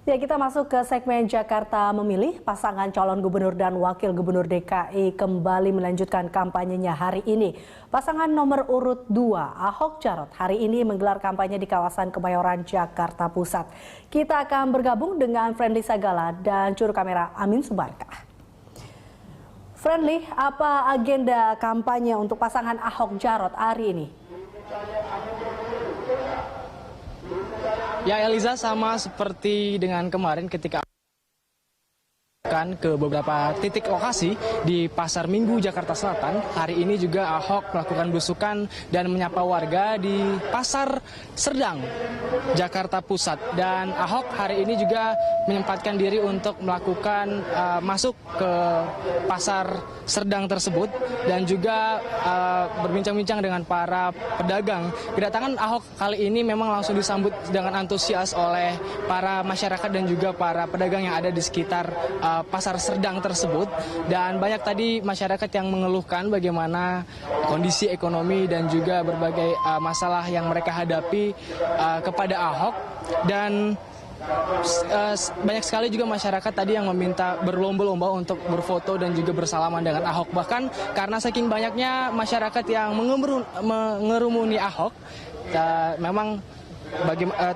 Ya, kita masuk ke segmen Jakarta Memilih. Pasangan calon gubernur dan wakil gubernur DKI kembali melanjutkan kampanyenya hari ini. Pasangan nomor urut 2, Ahok Jarot, hari ini menggelar kampanye di kawasan Kemayoran, Jakarta Pusat. Kita akan bergabung dengan Friendly Sagala dan juru kamera Amin Subarka. Friendly, apa agenda kampanye untuk pasangan Ahok Jarot hari ini? Ya Eliza, sama seperti dengan kemarin ketika ke beberapa titik lokasi di Pasar Minggu, Jakarta Selatan. Hari ini juga Ahok melakukan belusukan dan menyapa warga di Pasar Serdang, Jakarta Pusat. Dan Ahok hari ini juga menyempatkan diri untuk melakukan masuk ke Pasar Serdang tersebut dan juga berbincang-bincang dengan para pedagang. Kedatangan Ahok kali ini memang langsung disambut dengan antusias oleh para masyarakat dan juga para pedagang yang ada di sekitar Pasar Serdang tersebut. Dan banyak tadi masyarakat yang mengeluhkan bagaimana kondisi ekonomi dan juga berbagai masalah yang mereka hadapi kepada Ahok. Dan banyak sekali juga masyarakat tadi yang meminta berlomba-lomba untuk berfoto dan juga bersalaman dengan Ahok. Bahkan karena saking banyaknya masyarakat yang mengerumuni Ahok, memang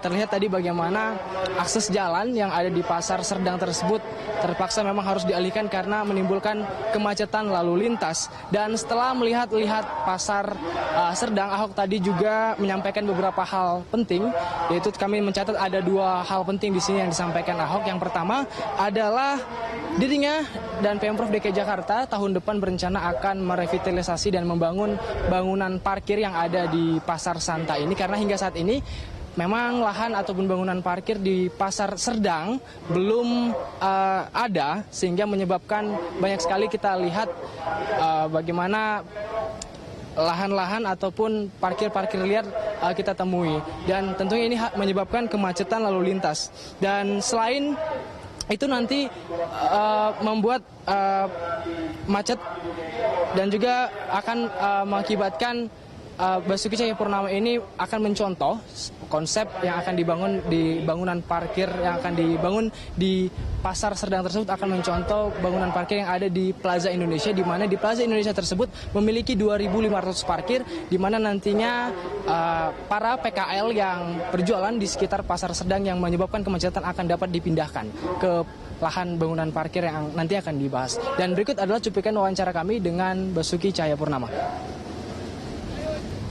terlihat tadi bagaimana akses jalan yang ada di Pasar Serdang tersebut terpaksa memang harus dialihkan karena menimbulkan kemacetan lalu lintas. Dan setelah melihat Pasar Serdang, Ahok tadi juga menyampaikan beberapa hal penting, yaitu kami mencatat ada 2 hal penting di sini yang disampaikan Ahok. Yang pertama adalah dirinya dan Pemprov DKI Jakarta tahun depan berencana akan merevitalisasi dan membangun bangunan parkir yang ada di Pasar Santa ini, karena hingga saat ini memang lahan ataupun bangunan parkir di Pasar Serdang belum ada, sehingga menyebabkan banyak sekali kita lihat bagaimana lahan-lahan ataupun parkir-parkir liar kita temui. Dan tentunya ini menyebabkan kemacetan lalu lintas. Dan selain itu nanti membuat macet dan juga akan mengakibatkan Basuki Cahayapurnama ini akan mencontoh konsep yang akan dibangun di bangunan parkir yang akan dibangun di Pasar Serdang tersebut, akan mencontoh bangunan parkir yang ada di Plaza Indonesia, di mana di Plaza Indonesia tersebut memiliki 2.500 parkir, di mana nantinya para PKL yang berjualan di sekitar Pasar Serdang yang menyebabkan kemacetan akan dapat dipindahkan ke lahan bangunan parkir yang nanti akan dibahas. Dan berikut adalah cuplikan wawancara kami dengan Basuki Cahayapurnama.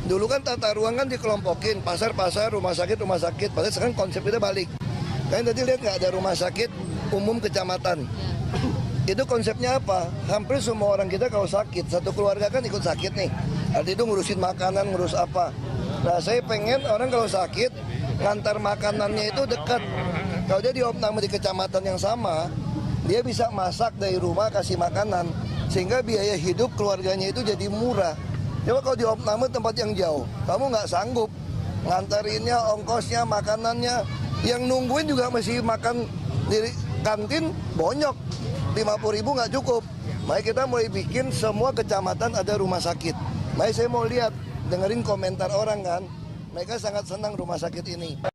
Dulu kan tata ruang kan dikelompokin, pasar-pasar, rumah sakit, padahal sekarang konsep kita balik. Kalian tadi lihat nggak ada rumah sakit umum kecamatan. Itu konsepnya apa? Hampir semua orang kita kalau sakit, satu keluarga kan ikut sakit nih. Artinya itu ngurusin makanan, ngurus apa. Nah saya pengen orang kalau sakit, ngantar makanannya itu dekat. Kalau dia diopname di kecamatan yang sama, dia bisa masak dari rumah, kasih makanan. Sehingga biaya hidup keluarganya itu jadi murah. Coba kalau diopname tempat yang jauh, kamu nggak sanggup ngantarinnya, ongkosnya, makanannya. Yang nungguin juga masih makan di kantin bonyok, 50.000 nggak cukup. Makanya kita mulai bikin semua kecamatan ada rumah sakit. Makanya saya mau lihat, dengerin komentar orang kan, mereka sangat senang rumah sakit ini.